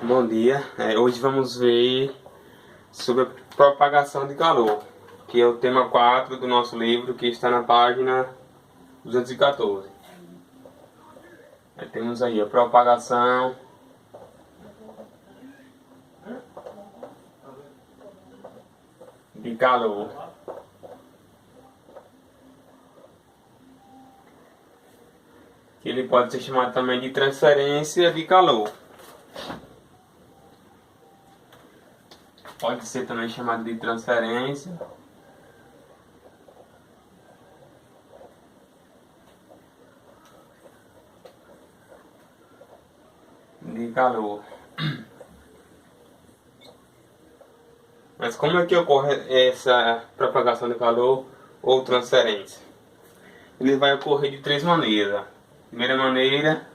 Bom dia, hoje vamos ver sobre a propagação de calor, que é o tema 4 do nosso livro, que está na página 214. Temos aí a propagação de calor. Que ele pode ser chamado também de transferência de calor. Pode ser também chamado de transferência de calor. Mas como é que ocorre essa propagação de calor ou transferência? Ele vai ocorrer de três maneiras. Primeira maneira,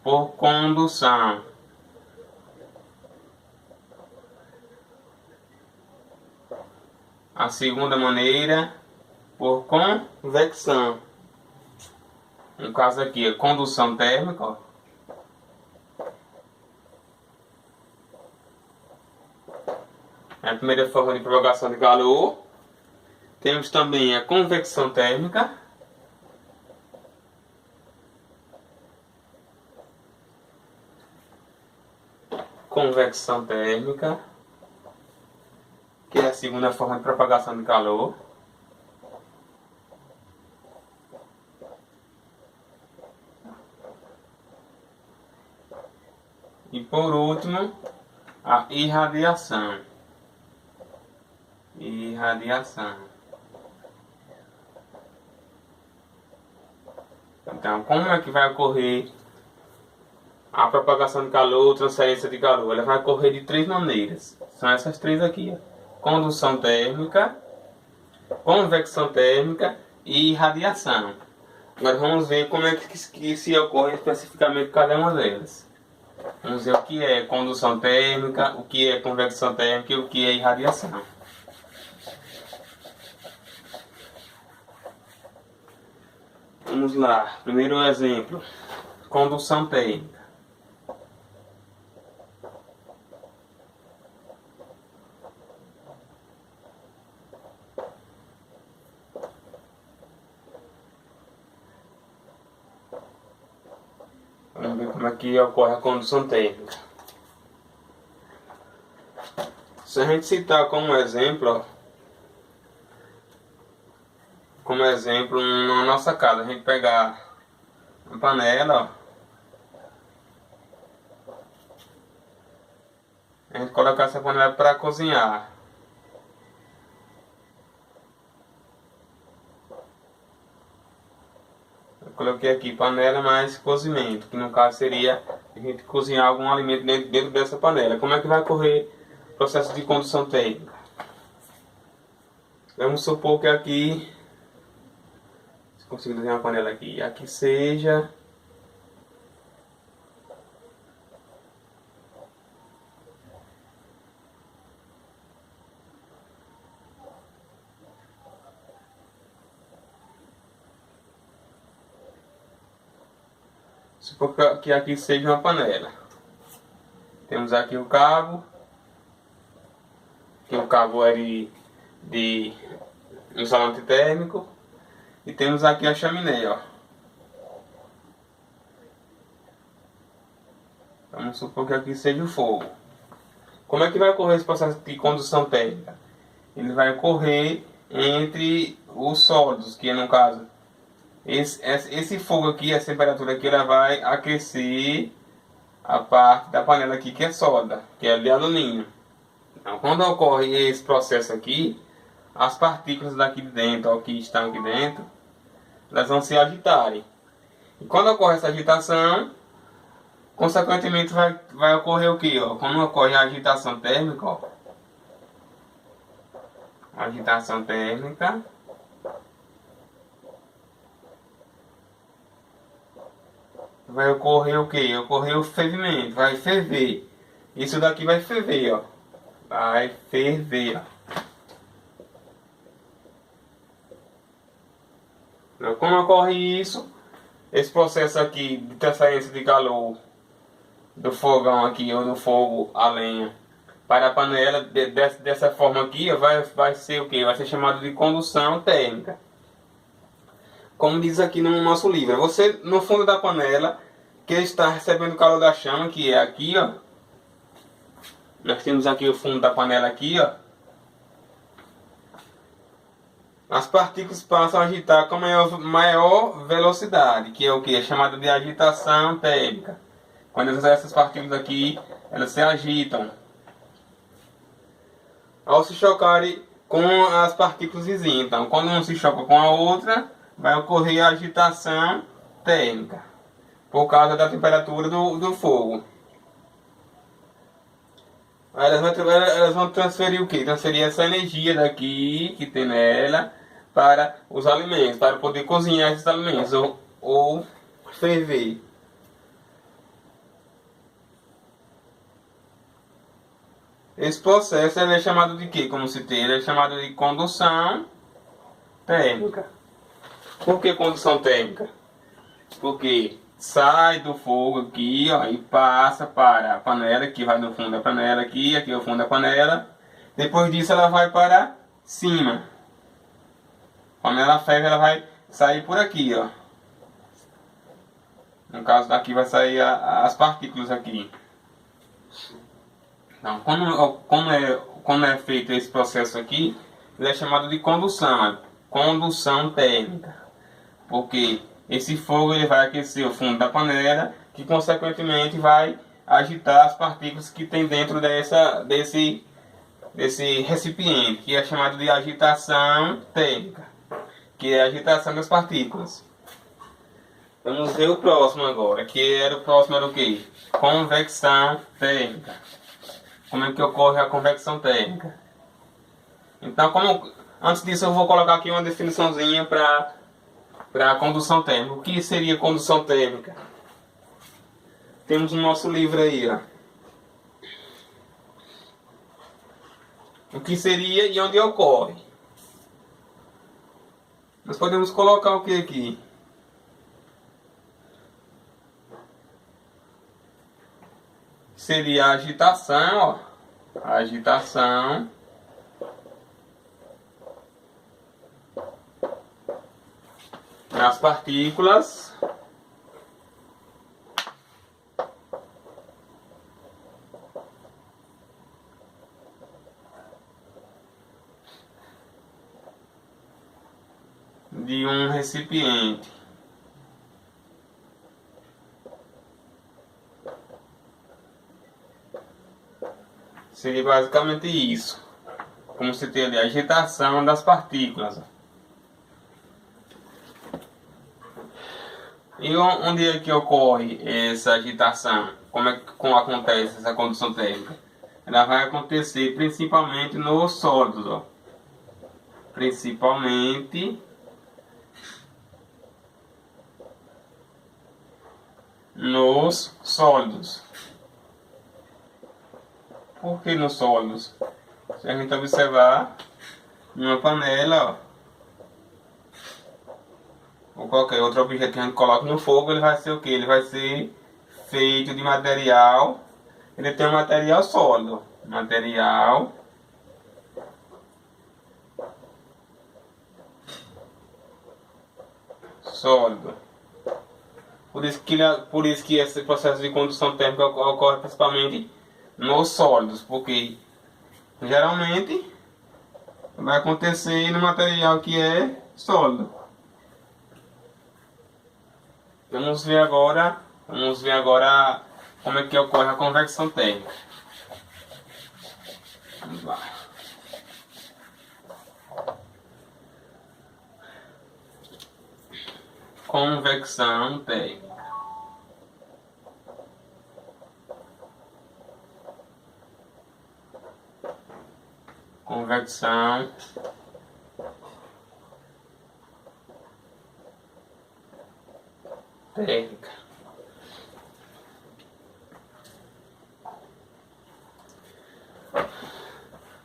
por condução. A segunda maneira, por convecção. No caso aqui, a condução térmica. Ó. É a primeira forma de propagação de calor. Temos também a convecção térmica. Convecção térmica, que é a segunda forma de propagação de calor. E por último, a irradiação. Irradiação. Então, como é que vai ocorrer a propagação de calor, transferência de calor? Ela vai ocorrer de três maneiras. São essas três aqui, ó. Condução térmica, convecção térmica e irradiação. Agora vamos ver como é que se ocorre especificamente cada uma delas. Vamos ver o que é condução térmica, o que é convecção térmica e o que é irradiação. Vamos lá, primeiro exemplo, condução térmica. Vamos ver como é que ocorre a condução térmica. Se a gente citar como exemplo, ó, na nossa casa, a gente pegar uma panela, ó, a gente colocar essa panela para cozinhar. Eu coloquei aqui panela mais cozimento, que no caso seria a gente cozinhar algum alimento dentro dessa panela. Como é que vai ocorrer o processo de condução térmica? Vamos supor que aqui, se consigo desenhar uma panela aqui, aqui seja supor que aqui seja uma panela. Temos aqui o cabo, que o cabo é de isolante térmico, e temos aqui a chaminé, ó. Vamos supor que aqui seja o fogo. Como é que vai ocorrer esse processo de condução térmica? Ele vai ocorrer entre os sólidos, que é no caso esse fogo aqui, essa temperatura aqui, ela vai aquecer a parte da panela aqui que é sólida, que é de alumínio. Então, quando ocorre esse processo aqui, as partículas daqui de dentro, ó, que estão aqui dentro, elas vão se agitarem. E quando ocorre essa agitação, consequentemente vai ocorrer o que? Quando ocorre a agitação térmica, ó, agitação térmica, vai ocorrer o que? Ocorrer o fervimento, vai ferver. Isso daqui vai ferver, ó. Vai ferver, ó. Como ocorre isso? Esse processo aqui de transferência de calor do fogão aqui, ou do fogo a lenha, para a panela, dessa forma aqui, ó, vai ser o que? Vai ser chamado de condução térmica. Como diz aqui no nosso livro, você no fundo da panela, que está recebendo o calor da chama, que é aqui, ó. Nós temos aqui o fundo da panela aqui, ó. As partículas passam a agitar com maior velocidade, que é o que? É chamado de agitação térmica. Quando essas partículas aqui, elas se agitam. Ao se chocarem com as partículas vizinhas. Então, quando uma se choca com a outra, vai ocorrer a agitação térmica, por causa da temperatura do fogo. Elas vão transferir o que? Transferir essa energia daqui, que tem nela, para os alimentos, para poder cozinhar esses alimentos, ou ferver. Esse processo ele é chamado de quê? Como citei, ele é chamado de condução térmica. Por que condução térmica? Porque sai do fogo aqui, ó, e passa para a panela, que vai no fundo da panela aqui é o fundo da panela. Depois disso ela vai para cima. Quando ela ferve, ela vai sair por aqui, ó. No caso daqui vai sair as partículas aqui. Então, como é feito esse processo aqui, ele é chamado de condução térmica. Porque esse fogo ele vai aquecer o fundo da panela, que consequentemente vai agitar as partículas que tem dentro desse recipiente, que é chamado de agitação térmica, que é a agitação das partículas. Vamos ver o próximo agora, o próximo era o que? Convecção térmica. Como é que ocorre a convecção térmica? Então, antes disso eu vou colocar aqui uma definiçãozinha para a condução térmica. O que seria condução térmica? Temos no nosso livro aí, ó. O que seria e onde ocorre? Nós podemos colocar o que aqui? Seria a agitação, ó. A agitação nas partículas de um recipiente. Seria basicamente isso. Como se tem ali a agitação das partículas. E onde é que ocorre essa agitação? Como acontece essa condução térmica? Ela vai acontecer principalmente nos sólidos, ó. Principalmente nos sólidos. Por que nos sólidos? Se a gente observar numa panela, ó, ou qualquer outro objeto que a gente coloca no fogo, ele vai ser o que? Ele vai ser feito de material. Ele tem um material sólido. Material sólido. Por isso que esse processo de condução térmica ocorre principalmente nos sólidos, porque geralmente vai acontecer no material que é sólido. Vamos ver agora como é que ocorre a convecção térmica. Vamos lá. Convecção térmica. Convecção térmica.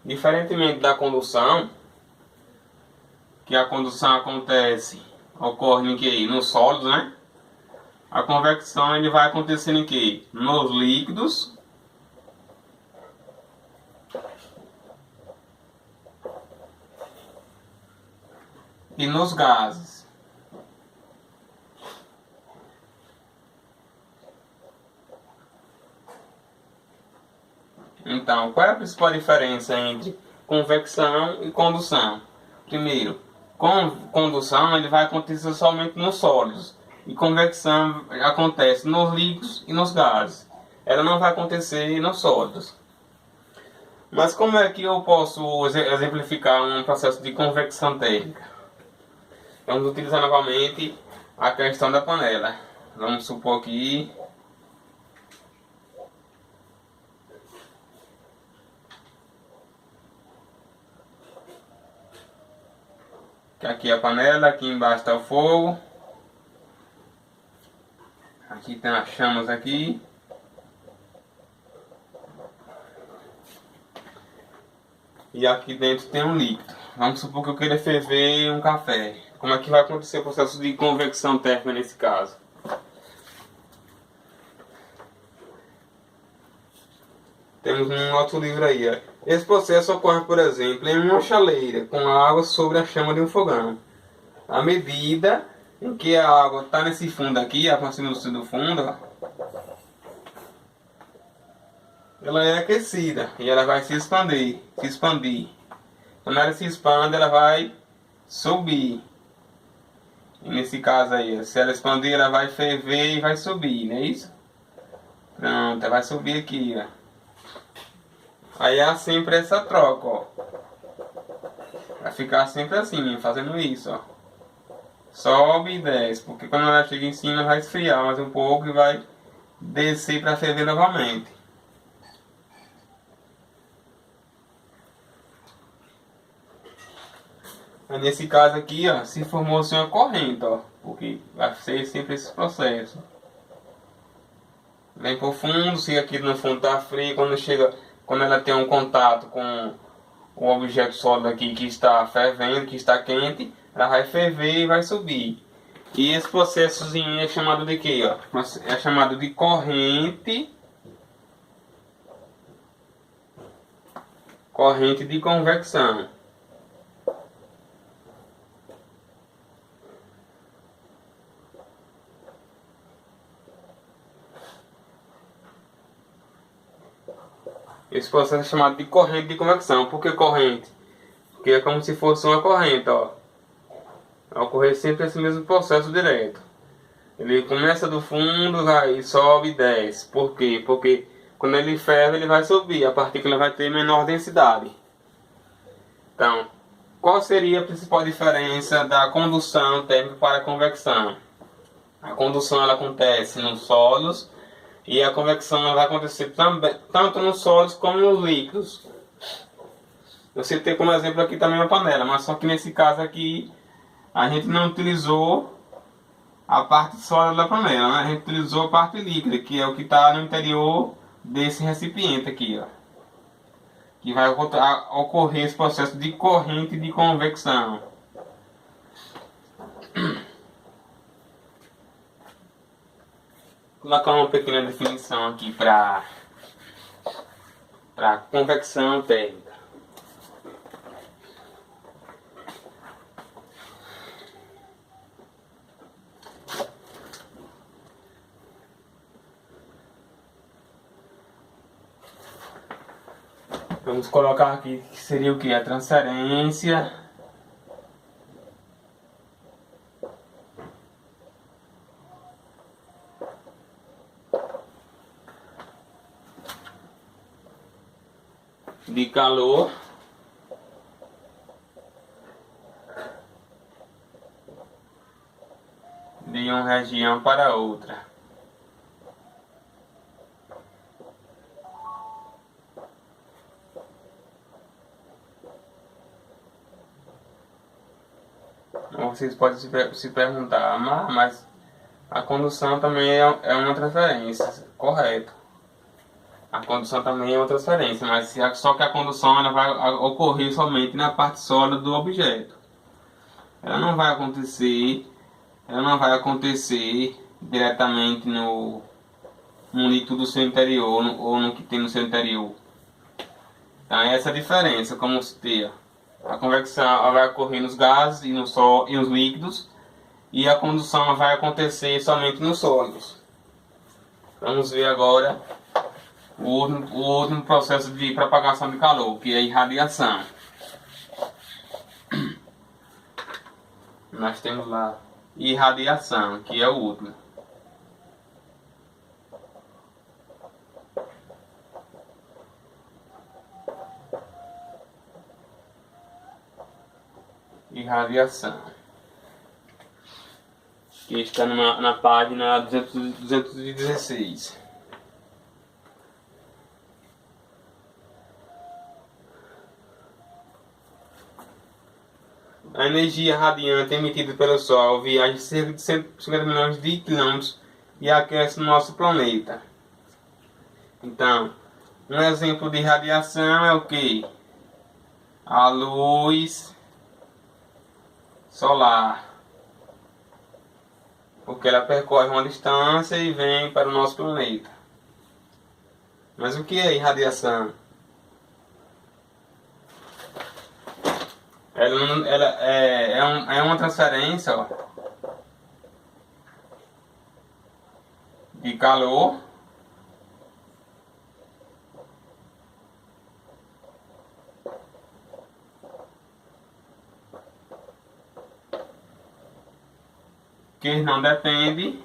Diferentemente da condução, que a condução ocorre em que? Nos sólidos, né? A convecção ele vai acontecer em quê? Nos líquidos e nos gases. Então, qual é a principal diferença entre convecção e condução? Primeiro, condução ele vai acontecer somente nos sólidos e convecção acontece nos líquidos e nos gases. Ela não vai acontecer nos sólidos. Mas como é que eu posso exemplificar um processo de convecção térmica? Vamos utilizar novamente a questão da panela. Vamos supor aqui que aqui é a panela, aqui embaixo está o fogo. Aqui tem as chamas aqui. E aqui dentro tem um líquido. Vamos supor que eu queira ferver um café. Como é que vai acontecer o processo de convecção térmica nesse caso? Temos um outro livro aí. Ó. Esse processo ocorre, por exemplo, em uma chaleira com água sobre a chama de um fogão. À medida em que a água está nesse fundo aqui, aproximando-se do fundo, ó, ela é aquecida e ela vai se expandir. Quando ela se expande, ela vai subir. E nesse caso aí, se ela expandir, ela vai ferver e vai subir, não é isso? Pronto, ela vai subir aqui, ó. Aí há sempre essa troca, ó. Vai ficar sempre assim, fazendo isso, ó. Sobe e desce, porque quando ela chega em cima vai esfriar mais um pouco e vai descer para ferver novamente. Mas nesse caso aqui, ó, se formou-se uma corrente, ó, porque vai ser sempre esse processo. Vem pro fundo, se aqui no fundo tá frio, quando ela tem um contato com o objeto sólido aqui que está fervendo, que está quente, ela vai ferver e vai subir. E esse processozinho é chamado de quê, ó? É chamado de corrente de convecção. Esse processo é chamado de corrente de convecção. Por que corrente? Porque é como se fosse uma corrente, ó. Vai ocorrer sempre esse mesmo processo direto. Ele começa do fundo, vai, sobe e desce. Por quê? Porque quando ele ferve, ele vai subir. A partícula vai ter menor densidade. Então, qual seria a principal diferença da condução térmica para a convecção? A condução ela acontece nos sólidos e a convecção ela vai acontecer também, tanto nos sólidos como nos líquidos. Eu citei como exemplo aqui também uma panela, mas só que nesse caso aqui a gente não utilizou a parte sólida da panela, né? A gente utilizou a parte líquida, que é o que está no interior desse recipiente aqui, ó. Que vai ocorrer esse processo de corrente de convecção. Vou colocar uma pequena definição aqui para convecção térmica. Vamos colocar aqui que seria o que? A transferência de calor de uma região para outra. Vocês podem se perguntar, mas a condução também é uma transferência, correto? A condução também é uma transferência, mas só que a condução ela vai ocorrer somente na parte sólida do objeto. Ela não vai acontecer diretamente no líquido do seu interior ou no que tem no seu interior. Então é essa a diferença, como se tem. A convecção vai ocorrer nos gases e nos líquidos, e a condução vai acontecer somente nos sólidos. Vamos ver agora o último processo de propagação de calor, que é a irradiação. Nós temos lá irradiação, que é o último. Irradiação, que está na página 216. A energia radiante emitida pelo Sol viaja cerca de 150 milhões de quilômetros e aquece o nosso planeta. Então, um exemplo de radiação é o que? A luz solar, porque ela percorre uma distância e vem para o nosso planeta. Mas o que é irradiação? Ela é uma transferência, ó, de calor que não depende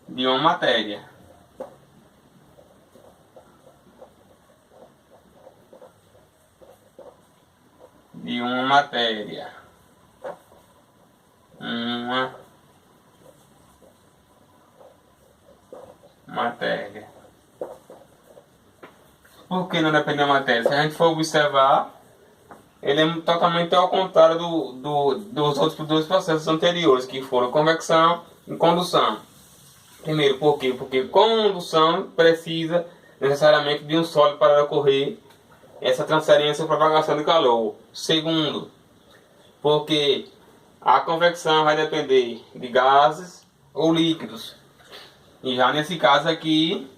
de uma matéria. Uma matéria. Por que não depende da matéria? Se a gente for observar, ele é totalmente ao contrário dos outros dois processos anteriores, que foram convecção e condução. Primeiro, por quê? Porque condução precisa necessariamente de um sólido para ocorrer essa transferência e propagação de calor. Segundo, porque a convecção vai depender de gases ou líquidos. E já nesse caso aqui,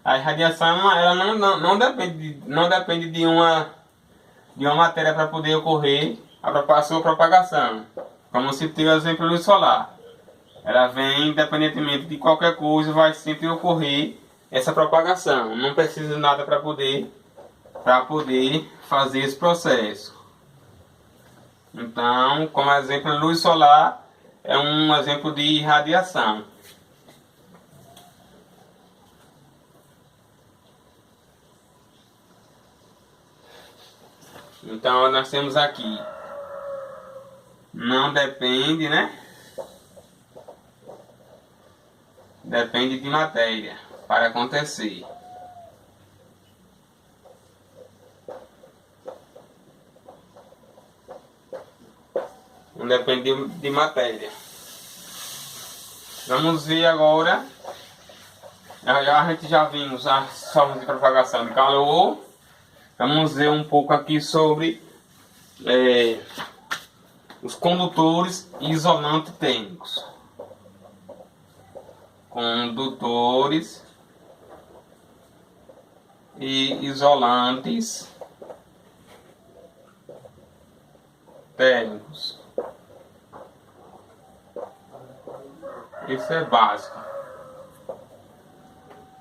a irradiação ela não depende de uma matéria para poder ocorrer a sua propagação. Como se tiver o exemplo da luz solar. Ela vem independentemente de qualquer coisa, vai sempre ocorrer essa propagação. Não precisa de nada para poder fazer esse processo. Então, como exemplo, a luz solar é um exemplo de irradiação. Então, nós temos aqui, não depende, né? Depende de matéria para acontecer. Não depende de matéria. Vamos ver agora. A gente já vimos as formas de propagação de calor. Vamos ver um pouco aqui sobre os condutores e isolantes térmicos. Condutores e isolantes térmicos. Isso é básico.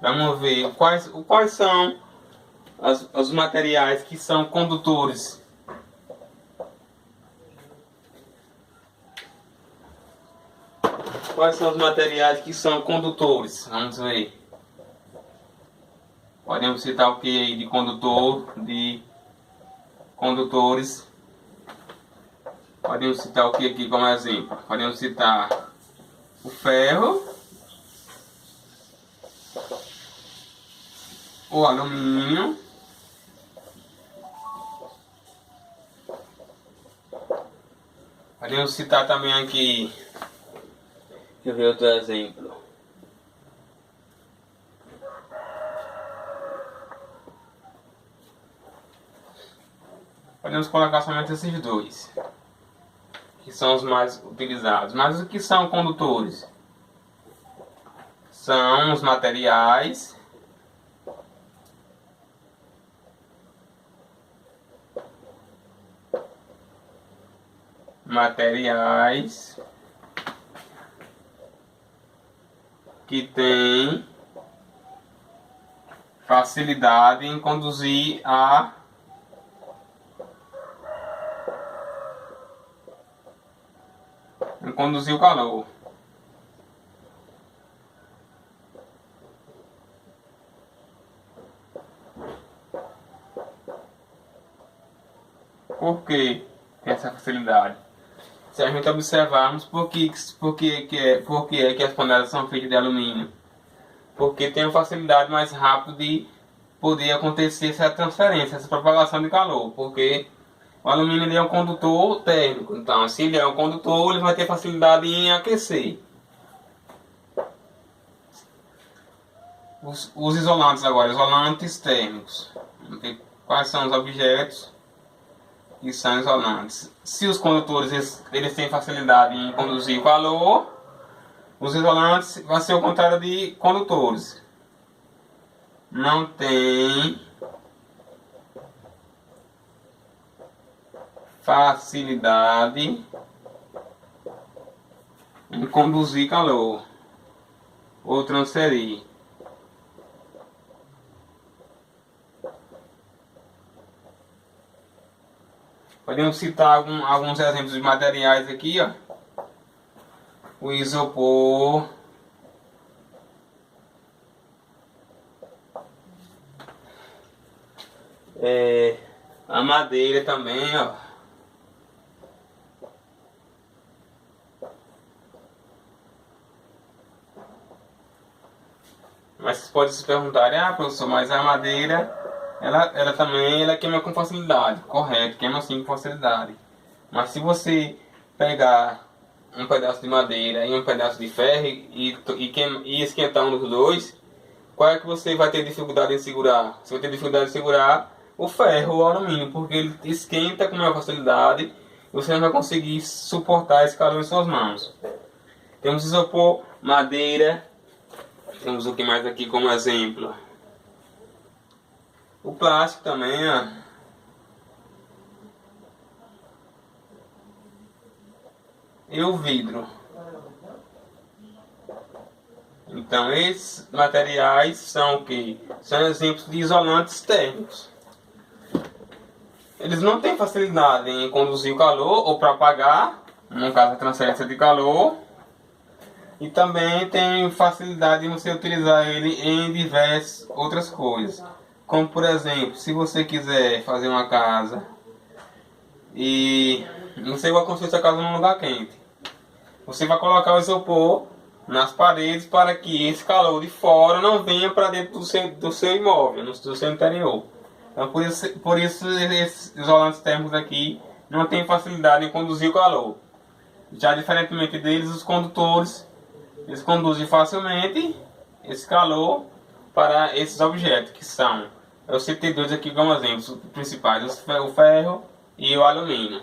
Vamos ver quais são os materiais que são condutores. Quais são os materiais que são condutores? Vamos ver. Podemos citar o que de condutores. Podemos citar o que aqui como exemplo? Podemos citar o ferro, o alumínio, podemos citar também aqui, deixa eu ver outro exemplo. Podemos colocar somente esses dois, que são os mais utilizados. Mas o que são condutores? São os materiais que têm facilidade em conduzir o calor. Por que tem essa facilidade? Se a gente observarmos por que é que as panelas são feitas de alumínio. Porque tem uma facilidade mais rápida de poder acontecer essa transferência, essa propagação de calor. Porque o alumínio ele é um condutor térmico. Então, se ele é um condutor, ele vai ter facilidade em aquecer. Os isolantes agora, isolantes térmicos. Quais são os objetos que são isolantes? Se os condutores eles têm facilidade em conduzir o calor, os isolantes vai ser o contrário de condutores. Não tem facilidade em conduzir calor ou transferir. Podemos citar alguns exemplos de materiais aqui, ó. O isopor, a madeira também, ó. Mas vocês podem se perguntar, professor, mas a madeira ela também queima com facilidade. Correto, queima sim com facilidade. Mas se você pegar um pedaço de madeira e um pedaço de ferro e esquentar um dos dois, qual é que você vai ter dificuldade em segurar? Você vai ter dificuldade em segurar o ferro ou o alumínio, porque ele esquenta com maior facilidade e você não vai conseguir suportar esse calor em suas mãos. Temos isopor, madeira, temos o que mais aqui como exemplo? O plástico também, ó. E o vidro. Então esses materiais são o que? São exemplos de isolantes térmicos. Eles não têm facilidade em conduzir o calor ou propagar, no caso a transferência de calor. E também tem facilidade em você utilizar ele em diversas outras coisas. Como por exemplo, se você quiser fazer uma casa e você vai construir sua casa num lugar quente, você vai colocar o isopor nas paredes para que esse calor de fora não venha para dentro do seu imóvel, do seu interior. Então por isso esses isolantes térmicos aqui não têm facilidade em conduzir o calor. Já diferentemente deles, os condutores, eles conduzem facilmente esse calor para esses objetos que são, eu citei dois aqui como exemplos principais, o ferro e o alumínio.